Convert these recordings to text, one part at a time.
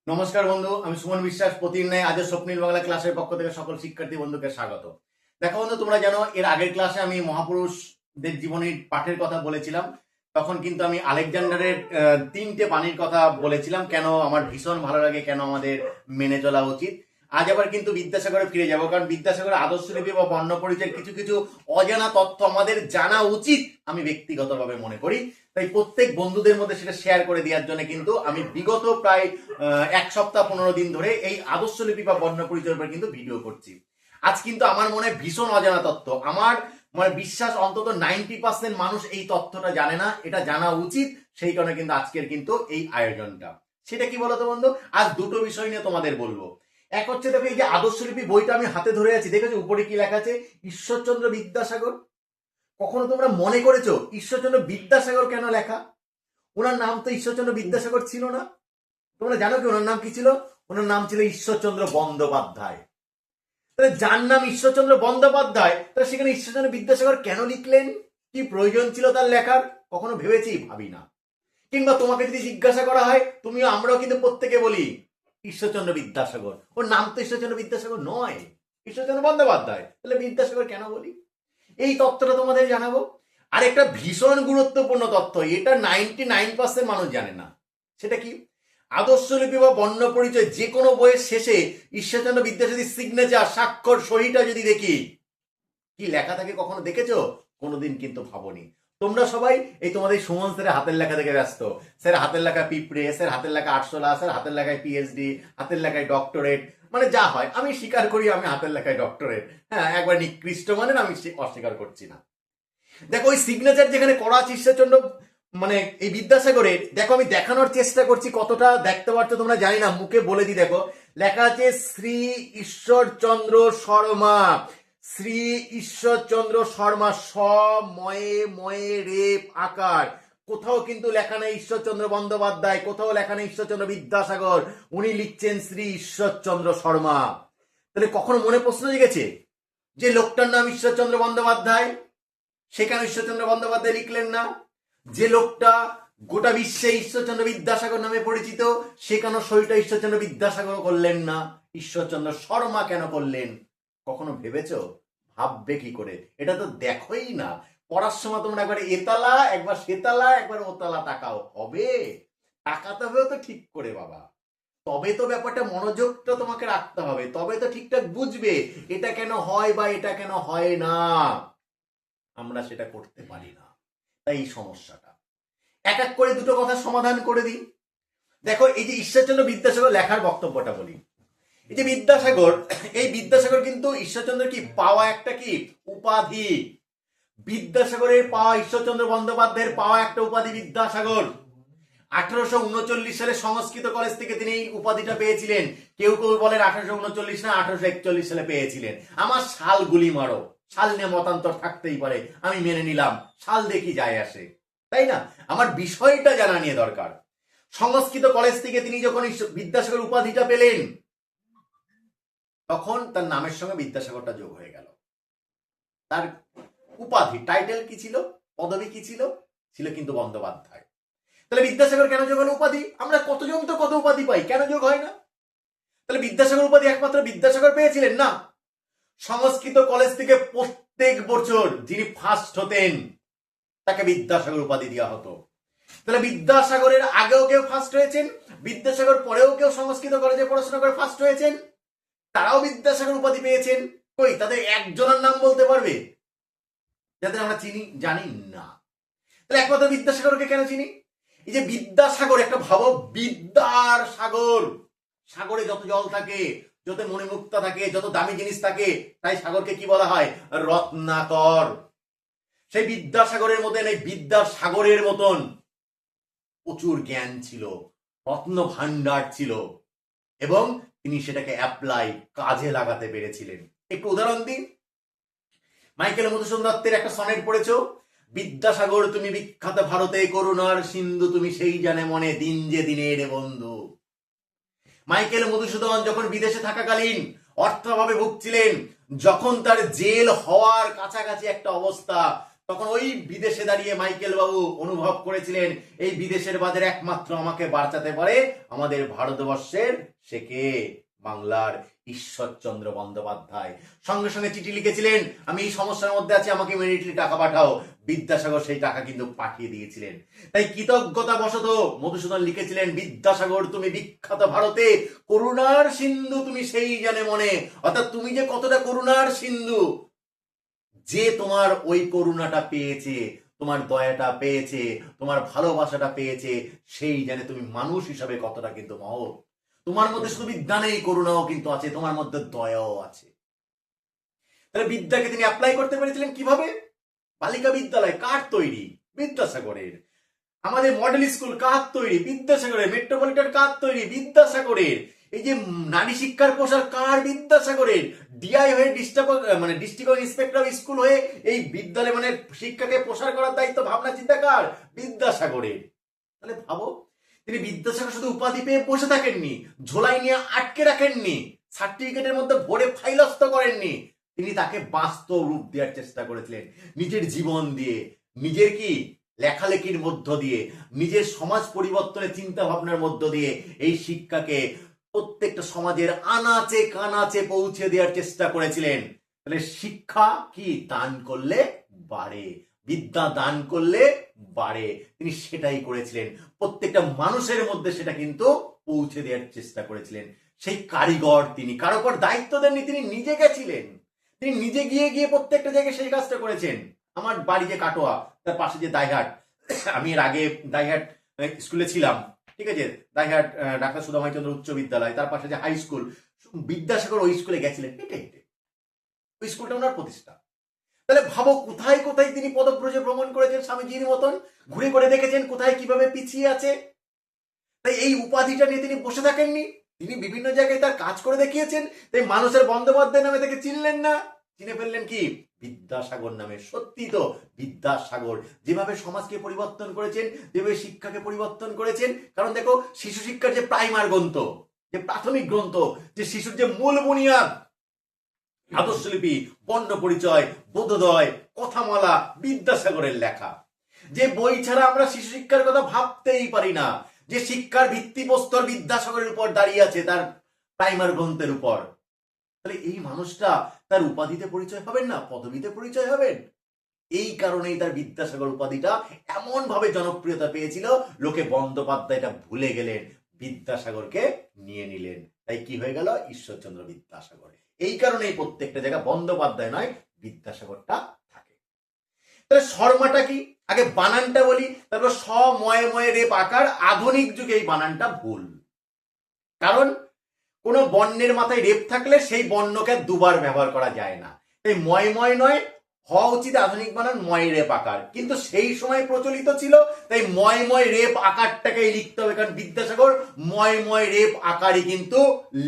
নমস্কার বন্ধু, আমি সুমন বিশ্বাস। প্রতিদিন ন্যায় আজও স্বপ্নিল বাংলা ক্লাসের পক্ষ থেকে সকল শিক্ষার্থী বন্ধুকে স্বাগত। দেখো বন্ধু, তোমরা জানো এর আগের ক্লাসে আমি মহাপুরুষদের জীবনীর পাঠের কথা বলেছিলাম। তখন কিন্তু আমি আলেকজান্ডারের তিনটে বাণীর কথা বলেছিলাম, কেন আমার ভীষণ ভালো লাগে, কেন আমাদের মেনে চলা উচিত। আজ আবার কিন্তু বিদ্যাসাগরে ফিরে যাব, কারণ বিদ্যাসাগরের আদর্শলিপি বা বর্ণ পরিচয়ের কিছু কিছু অজানা তথ্য আমাদের জানা উচিত আমি ব্যক্তিগতভাবে মনে করি। তাই প্রত্যেক বন্ধুদের মধ্যে সেটা শেয়ার করে দেওয়ার জন্য কিন্তু আমি বিগত প্রায় 1 সপ্তাহ 15 দিন ধরে এই আদর্শলিপি বা বর্ণ পরিচয়ের উপর কিন্তু ভিডিও করছি। আজ কিন্তু আমার মনে ভীষণ অজানা তথ্য, আমার মানে বিশ্বাস অন্তত 90% মানুষ এই তথ্যটা জানে না, এটা জানা উচিত। সেই কারণে কিন্তু আজকের কিন্তু এই আয়োজনটা। সেটা কি বলতো বন্ধু, আজ দুটো বিষয় নিয়ে তোমাদের বলবো। এক হচ্ছে, দেখো এই যে আদর্শলিপি বইটা আমি হাতে ধরে আছি, দেখেছো উপরে কি লেখা আছে? ঈশ্বরচন্দ্র বিদ্যাসাগর। কখনো তোমরা মনে করেছো ঈশ্বরচন্দ্র বিদ্যাসাগর কেন লেখা? ওনার নাম তো ঈশ্বরচন্দ্র বিদ্যাসাগর ছিল না। তোমরা জানো কি ওনার নাম কি ছিল? ওনার নাম ছিল ঈশ্বরচন্দ্র বন্দ্যোপাধ্যায়। তাহলে যার নাম ঈশ্বরচন্দ্র বন্দ্যোপাধ্যায়, তাহলে সেখানে ঈশ্বরচন্দ্র বিদ্যাসাগর কেন লিখলেন? কি প্রয়োজন ছিল তার লেখার? কখনো ভেবেছি? ভাবি না। কিংবা তোমাকে যদি জিজ্ঞাসা করা হয়, তুমিও আমরাও কিন্তু প্রত্যেকে বলি ঈশ্বরচন্দ্র বিদ্যাসাগর। ওর নাম তো ঈশ্বরচন্দ্র বিদ্যাসাগর নয়, ঈশ্বরচন্দ্র বন্দ্যোপাধ্যায়। তাহলে বিদ্যাসাগর কেন বলি? এই তথ্যটা তোমাদের জানাবো। আর একটা ভীষণ গুরুত্বপূর্ণ তথ্য, এটা 99% মানুষ জানে না। সেটা কি? আদর্শলিপি বা বর্ণ পরিচয় যে কোনো বইয়ের শেষে ঈশ্বরচন্দ্র বিদ্যাসাগরের সিগনেচার, স্বাক্ষর, সহিটা যদি দেখি, কি লেখা থাকে কখনো দেখেছো? কোনোদিন কিন্তু ভাবনি। তোমরা সবাই এই তোমাদের সুমন স্যারের হাতের লেখা থেকে ব্যস্ত। স্যার হাতের লেখা পিঁপড়ে, স্যার হাতের লেখা আটশোলা, স্যার হাতের লেখায় পিএইচডি, হাতের লেখায় ডক্টরেট, মানে যা হয়। আমি স্বীকার করি আমি হাতের লেখায় ডক্টরেট, হ্যাঁ একবার নিকৃষ্ট মানেন, আমি অস্বীকার করছি না। দেখো ওই সিগনেচার যেখানে করা আছে ঈশ্বরচন্দ্র মানে এই বিদ্যাসাগরের, দেখো আমি দেখানোর চেষ্টা করছি, কতটা দেখতে পাচ্ছ তোমরা জানি না, মুখে বলে দিই। দেখো লেখা আছে শ্রী ঈশ্বরচন্দ্র শর্মা, শ্রী ঈশ্বরচন্দ্র শর্মা, স ময়ে ময়ে রেপ আকার। কোথাও কিন্তু লেখা নেই ঈশ্বরচন্দ্র বন্দ্যোপাধ্যায়, কোথাও লেখা নেই ঈশ্বরচন্দ্র বিদ্যাসাগর, উনি লিখছেন শ্রী ঈশ্বরচন্দ্র শর্মা। তাহলে কখনো মনে প্রশ্ন জেগেছে যে লোকটার নাম ঈশ্বরচন্দ্র বন্দ্যোপাধ্যায়, সেখানে ঈশ্বরচন্দ্র বন্দ্যোপাধ্যায় লিখলেন না? যে লোকটা গোটা বিশ্বে ঈশ্বরচন্দ্র বিদ্যাসাগর নামে পরিচিত, সেখানে সইটা ঈশ্বরচন্দ্র বিদ্যাসাগর করলেন না, ঈশ্বরচন্দ্র শর্মা কেন করলেন? কখনো ভেবেছো? ভাববে কি করে? এটা তো দেখোই না। পড়ার সময় তোমরা একবার এতালা, একবার সেতালা, একবার ওতালা তাকাও, হবে? তাকাতে হবে তো ঠিক করে বাবা, তবে তো ব্যাপারটা মনোযোগটা তোমাকে রাখতে হবে, তবে তো ঠিকঠাক বুঝবে এটা কেন হয় বা এটা কেন হয় না। আমরা সেটা করতে পারি না, তাই এই সমস্যাটা। এক এক করে দুটো কথা সমাধান করে দিই। দেখো এই যে ঈশ্বরচন্দ্র বিদ্যাসাগর লেখার বক্তব্যটা বলি। এই যে বিদ্যাসাগর, এই বিদ্যাসাগর কিন্তু ঈশ্বরচন্দ্র কি পাওয়া একটা কি উপাধি। বিদ্যাসাগরের পাওয়া, ঈশ্বরচন্দ্র বন্দ্যোপাধ্যায়ের পাওয়া একটা উপাধি বিদ্যাসাগর। 1839 সালে সংস্কৃত কলেজ থেকে তিনি এই উপাধিটা পেয়েছিলেন। কেউ কেউ বলেন 1839 না 1841 সালে পেয়েছিলেন। আমার সাল গুলি মারো, সাল নিয়ে মতান্তর থাকতেই পারে, আমি মেনে নিলাম, সাল দেখি যায় আসে, তাই না? আমার বিষয়টা জানা নিয়ে দরকার। সংস্কৃত কলেজ থেকে তিনি যখন বিদ্যাসাগর উপাধিটা পেলেন, তখন তার নামের সঙ্গে বিদ্যাসাগরটা যোগ হয়ে গেল। তার উপাধি, টাইটেল কি ছিল, পদবি কি ছিল? ছিল কিন্তু বন্দ্যোপাধ্যায়। তাহলে বিদ্যাসাগর কেন যোগ হলো উপাধি? আমরা কতজন তো কত উপাধি পাই, কেন যোগ হয় না? তাহলে বিদ্যাসাগর উপাধি একমাত্র বিদ্যাসাগর পেয়েছিলেন না? সংস্কৃত কলেজ থেকে প্রত্যেক বছর যিনি ফার্স্ট হতেন তাকে বিদ্যাসাগর উপাধি দেওয়া হতো। তাহলে বিদ্যাসাগরের আগেও কেউ ফার্স্ট হয়েছেন, বিদ্যাসাগর পরেও কেউ সংস্কৃত কলেজে পড়াশোনা করে ফার্স্ট হয়েছেন, তারাও বিদ্যাসাগর উপাধি পেয়েছেন। কই তাদের একজনের নাম বলতে পারবে যাদের আমরা চিনি? জানি না। তাহলে একমাত্র বিদ্যাসাগরকে কেন চিনি? এই যে বিদ্যাসাগর, একটা ভাবো, বিদ্যার সাগর, সাগরে যত জল থাকে, যত মণিমুক্তা থাকে, যত দামি জিনিস থাকে, তাই সাগরকে কি বলা হয়? রত্নাকর। সেই বিদ্যাসাগরের মধ্যে এই বিদ্যার সাগরের মতন প্রচুর জ্ঞান ছিল, রত্ন ভান্ডার ছিল, এবং তিনি সেটাকে অ্যাপ্লাই, কাজে লাগাতে পেরেছিলেন। একটু উদাহরণ দিন। মাইকেল মধুসূদন দত্তের একটা সনেট পড়েছো, বিদ্যাসাগর তুমি বিখ্যাত ভারতে, করুণার সিন্ধু তুমি সেই জানে মনে, দিন যে দিনের বন্ধু। মাইকেল মধুসূদন যখন বিদেশে থাকাকালীন অর্থাভাবে ভুগছিলেন, যখন তার জেল হওয়ার কাছাকাছি একটা অবস্থা, তখন ওই বিদেশে দাঁড়িয়ে মাইকেল বাবু অনুভব করেছিলেন এই বিদেশের বাজারে একমাত্র আমাকে বাঁচাতে পারে আমাদের ভারতবর্ষের সে কে, বাংলার ঈশ্বরচন্দ্র বন্দ্যোপাধ্যায়। সঙ্গে সঙ্গে চিঠি লিখেছিলেন, আমি এই সমস্যার মধ্যে আছি, আমাকে ইমিডিয়েটলি টাকা পাঠাও। বিদ্যাসাগর সেই টাকা কিন্তু পাঠিয়ে দিয়েছিলেন। তাই কৃতজ্ঞতা বশত মধুসূদন লিখেছিলেন, বিদ্যাসাগর তুমি বিখ্যাত ভারতে, করুণার সিন্ধু তুমি সেই জানে মনে। অর্থাৎ তুমি যে কতটা করুণার সিন্ধু, যে তোমার ওই করুণাটা পেয়েছে, তোমার দয়াটা পেয়েছে, তোমার ভালোবাসাটা পেয়েছে, সেই জানে তুমি মানুষ হিসাবে কতটা কিন্তু মহৎ। তোমার মধ্যে শুধু বিদ্যা নেই, করুণাও কিন্তু আছে, তোমার মধ্যে দয়াও আছে। তাহলে বিদ্যাকে তিনি অ্যাপ্লাই করতে পেরেছিলেন কিভাবে? বালিকা বিদ্যালয় কার তৈরি? বিদ্যাসাগরের। আমাদের মডেল স্কুল কার তৈরি? বিদ্যাসাগরের। মেট্রোপলিটন কার তৈরি? বিদ্যাসাগরের। এই যে নারী শিক্ষার প্রসার কার? বিদ্যাসাগরের। ডিআই হয়ে ডিস্ট্রিক্ট ইন্সপেক্টর অফ স্কুল হয়ে এই বিদ্যালয় মানে শিক্ষাকে প্রসার করার দায়িত্ব ভাবনা চিন্তা কার? বিদ্যাসাগরের। তাহলে ভাবো, তিনি বিদ্যাসাগর শুধু উপাধি পেয়ে বসে থাকেননি, ঝোলাই নিয়ে আটকে রাখেননি, সার্টিফিকেটের মধ্যে ভরে ফাইলস্থ করেননি, তিনি তাকে বাস্তব রূপ দেওয়ার চেষ্টা করেছিলেন নিজের জীবন দিয়ে, নিজের কি লেখালেখির মধ্য দিয়ে, নিজের সমাজ পরিবর্তনের চিন্তা ভাবনার মধ্য দিয়ে এই শিক্ষাকে প্রত্যেকটা সমাজের আনাচে কানাচে পৌঁছে দেওয়ার চেষ্টা করেছিলেন। তাহলে শিক্ষা কি দান করলে বাড়ে, বিদ্যা দান করলে বাড়ে, তিনি সেটাই করেছিলেন। প্রত্যেকটা মানুষের মধ্যে সেটা কিন্তু পৌঁছে দেওয়ার চেষ্টা করেছিলেন। সেই কারিগর তিনি, কারো উপর দায়িত্ব দেননি, তিনি নিজে গেছিলেন, তিনি নিজে গিয়ে গিয়ে প্রত্যেকটা জায়গায় সেই কাজটা করেছেন। আমার বাড়ি যে কাটোয়া, তার পাশে যে দাইহাট, আমি এর আগে দাইহাট স্কুলে ছিলাম, ঠিক আছে, দাইহাট ডাক্তার সুধামাইচন্দ্র উচ্চ বিদ্যালয়, তার পাশে যে হাই স্কুল, বিদ্যাসাগর ওই স্কুলে গেছিলেন হেঁটে হেঁটে, ওই স্কুলটা ওনার প্রতিষ্ঠা। তাহলে ভাবো কোথায় কোথায় তিনি পদব্রজে ভ্রমণ করেছেন, স্বামীজির মতন ঘুরে ঘুরে দেখেছেন কোথায় কিভাবে পিছিয়ে আছে। তাই এই উপাধিটা নিয়ে তিনি বসে থাকেননি, তিনি বিভিন্ন জায়গায় তার কাজ করে দেখিয়েছেন। তাই মানুষের বন্দ্যোপাধ্যায় নামে তাকে চিনলেন না, চিনে ফেললেন কি বিদ্যাসাগর নামে। সত্যি তো বিদ্যাসাগর যেভাবে সমাজকে পরিবর্তন করেছেন, যেভাবে শিক্ষাকে পরিবর্তন করেছেন। কারণ দেখো, শিশু শিক্ষার যে প্রাইমার গ্রন্থ, যে প্রাথমিক গ্রন্থ, যে শিশুর যে মূল বুনিয়াদ, আদর্শলিপি, বর্ণ পরিচয়, বোধোদয়, কথামালা, বিদ্যাসাগরের লেখা। যে বই ছাড়া আমরা শিশু শিক্ষার কথা ভাবতেই পারি না, যে শিক্ষার ভিত্তিপ্রস্তর বিদ্যাসাগরের উপর দাঁড়িয়ে আছে, তার প্রাইমার গ্রন্থের উপর। তাহলে এই মানুষটা তার উপাধিতে পরিচয় হবেন না, পদবিতে পরিচয় হবেন। এই কারণেই তার বিদ্যাসাগর উপাধিটা এমন ভাবে জনপ্রিয়তা পেয়েছিল, লোকে বন্দ্যোপাধ্যায়টা ভুলে গেলেন, বিদ্যাসাগরকে নিয়ে নিলেন। তাই কি হয়ে গেল? ঈশ্বরচন্দ্র বিদ্যাসাগর। এই কারণেই প্রত্যেকটা জায়গা বন্দ্যোপাধ্যায় নয়, বিদ্যাসাগরটা থাকে। তাহলে শর্মাটা কি? আগে বানানটা বলি, তারপর স ময়ে ময়ে রেপ আকার। আধুনিক যুগে এই বানানটা ভুল, কারণ কোন বর্ণের মাথায় রেপ থাকলে সেই বর্ণকে দুবার ব্যবহার করা যায় না। তাই ময় ময় নয়, হওয়া উচিত আধুনিক বানান ময় রেপ আকার, কিন্তু সেই সময় প্রচলিত ছিল, তাই ময় ময় রেপ আকারটাকেই লিখতে হবে। কারণ বিদ্যাসাগর ময় ময় রেপ আকারই কিন্তু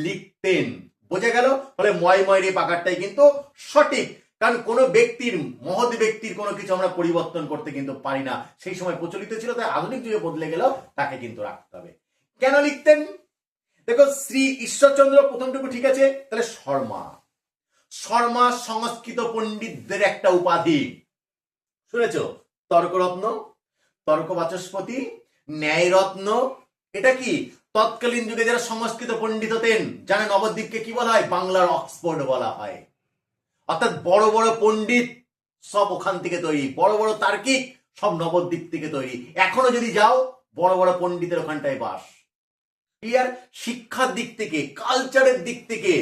লিখতেন। বোঝা গেল? ফলে ময় ময় রেপ আকারটাই কিন্তু সঠিক। কারণ কোন ব্যক্তির, মহৎ ব্যক্তির কোনো কিছু আমরা পরিবর্তন করতে কিন্তু পারি না, সেই সময় প্রচলিত ছিল, তাই আধুনিক যুগে বদলে গেলেও তাকে কিন্তু রাখতে হবে। কেন লিখতেন? দেখো, শ্রী ঈশ্বরচন্দ্র প্রথমটুকু ঠিক আছে, তাহলে শর্মা। শর্মা সংস্কৃত পণ্ডিতদের একটা উপাধি, শুনেছ? তর্করত্ন, তর্ক বাচস্পতি, ন্যায়রত্ন। এটা কি? তৎকালীন যুগে যারা সংস্কৃত পণ্ডিত হতেন, জানে নবদ্বীপকে কি বলা হয়? বাংলার অক্সফোর্ড বলা হয়। অর্থাৎ বড় বড় পণ্ডিত সব ওখান থেকে তৈরি, বড় বড় তার্কিক সব নবদ্বীপ থেকে তৈরি। এখনো যদি যাও, বড় বড় পণ্ডিতের ওখানটায় বাস। ক্লিয়ার? শিক্ষার দিক থেকে, কালচারের দিক থেকে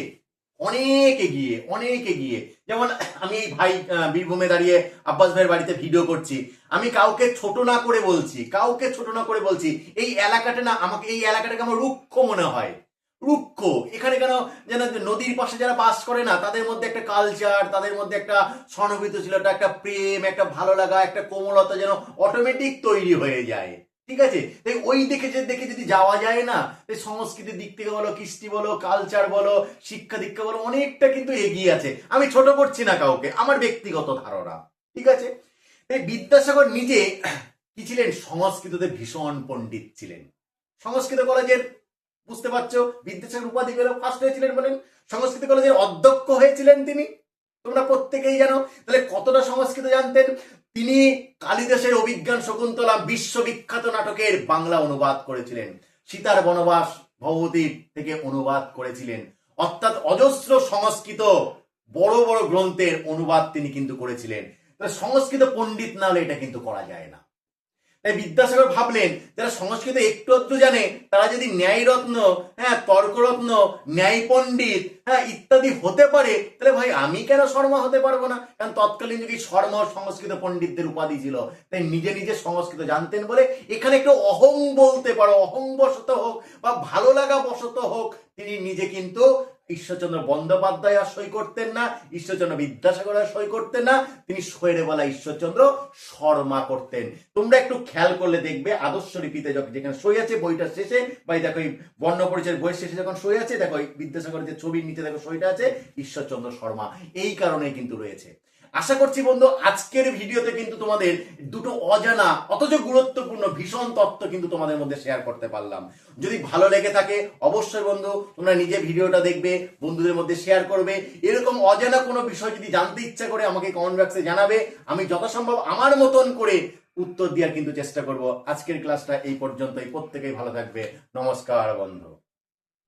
অনেক এগিয়ে, অনেক এগিয়ে। যেমন আমি এই ভাই বীরভূমে দাঁড়িয়ে আব্বাস ভাইয়ের বাড়িতে ভিডিও করছি, আমি কাউকে ছোট না করে বলছি, কাউকে ছোট না করে বলছি, এই এলাকাটা না, আমাকে এই এলাকাটাকে আমার রুক্ষ মনে হয়, রুক্ষ। এখানে কেন যেন নদীর পাশে যারা বাস করে না, তাদের মধ্যে একটা কালচার, তাদের মধ্যে একটা সহানুভূতিশীলতা, একটা প্রেম, একটা ভালো লাগা, একটা কোমলতা যেন অটোমেটিক তৈরি হয়ে যায়। ঠিক আছে? তাই ওই দেখে যদি যাওয়া যায় না, তাই সংস্কৃতির দিক থেকে বলো, কৃষ্টি বলো, কালচার বলো, শিক্ষা দীক্ষা বলো, অনেকটা কিন্তু এগিয়ে আছে। আমি ছোট করছি না কাউকে, আমার ব্যক্তিগত ধারণা। ঠিক আছে? তাই বিদ্যাসাগর নিজে কি ছিলেন? সংস্কৃততে ভীষণ পণ্ডিত ছিলেন। সংস্কৃত কলেজের, বুঝতে পারছো, বিদ্যাসাগর উপাধি পেল, ফার্স্ট হয়েছিলেন বলেন, সংস্কৃত কলেজের অধ্যক্ষ হয়েছিলেন তিনি। তোমরা প্রত্যেকেই জানো। তাহলে কতটা সংস্কৃত জানতেন? তিনি কালিদাসের অভিজ্ঞান শকুন্তলা বিশ্ববিখ্যাত নাটকের বাংলা অনুবাদ করেছিলেন, সীতার বনবাস ভবতী থেকে অনুবাদ করেছিলেন, অর্থাৎ অজস্র সংস্কৃত বড় বড় গ্রন্থের অনুবাদ তিনি কিন্তু করেছিলেন। সংস্কৃত পণ্ডিত না হলে এটা কিন্তু করা যায় না। তাই বিদ্যাসাগর ভাবলেন যারা সংস্কৃত একটু একটু জানে তারা যদি ন্যায়রত্ন, তর্করত্ন, ন্যায় পণ্ডিত ইত্যাদি হতে পারে, তাহলে ভাই আমি কেন শর্মা হতে পারবো না? কারণ তৎকালীন যুগে শর্মা সংস্কৃত পণ্ডিতদের উপাধি ছিল। তাই নিজে নিজে সংস্কৃত জানতেন বলে এখানে একটু অহং বলতে পারো, অহং বশত হোক বা ভালো লাগা বশত হোক, তিনি নিজে কিন্তু ঈশ্বরচন্দ্র বন্দ্যোপাধ্যায় আর সই করতেন না, ঈশ্বরচন্দ্র বিদ্যাসাগর আর সই করতেন না, তিনি সইরে বলা ঈশ্বরচন্দ্র শর্মা করতেন। তোমরা একটু খেয়াল করলে দেখবে আদর্শ লিপিতে যেখানে সই আছে বইটার শেষে, বা দেখো এই বর্ণ পরিচয়ের বইয়ের শেষে যখন সই আছে, দেখো বিদ্যাসাগরের যে ছবির নিচে দেখো সইটা আছে ঈশ্বরচন্দ্র শর্মা, এই কারণে কিন্তু রয়েছে। আশা করছি বন্ধু আজকের ভিডিওতে কিন্তু তোমাদের দুটো অজানা অথচ গুরুত্বপূর্ণ ভীষণ তথ্য কিন্তু তোমাদের মধ্যে শেয়ার করতে পারলাম। যদি ভালো লেগে থাকে অবশ্যই বন্ধু তোমরা নিজে ভিডিওটা দেখবে, বন্ধুদের মধ্যে শেয়ার করবে। এরকম অজানা কোনো বিষয় যদি জানতে ইচ্ছা করে আমাকে কমেন্ট বক্সে জানাবে, আমি যথাসম্ভব আমার মতন করে উত্তর দেওয়ার কিন্তু চেষ্টা করব। আজকের ক্লাসটা এই পর্যন্তই, প্রত্যেকেই ভালো থাকবে। নমস্কার বন্ধু।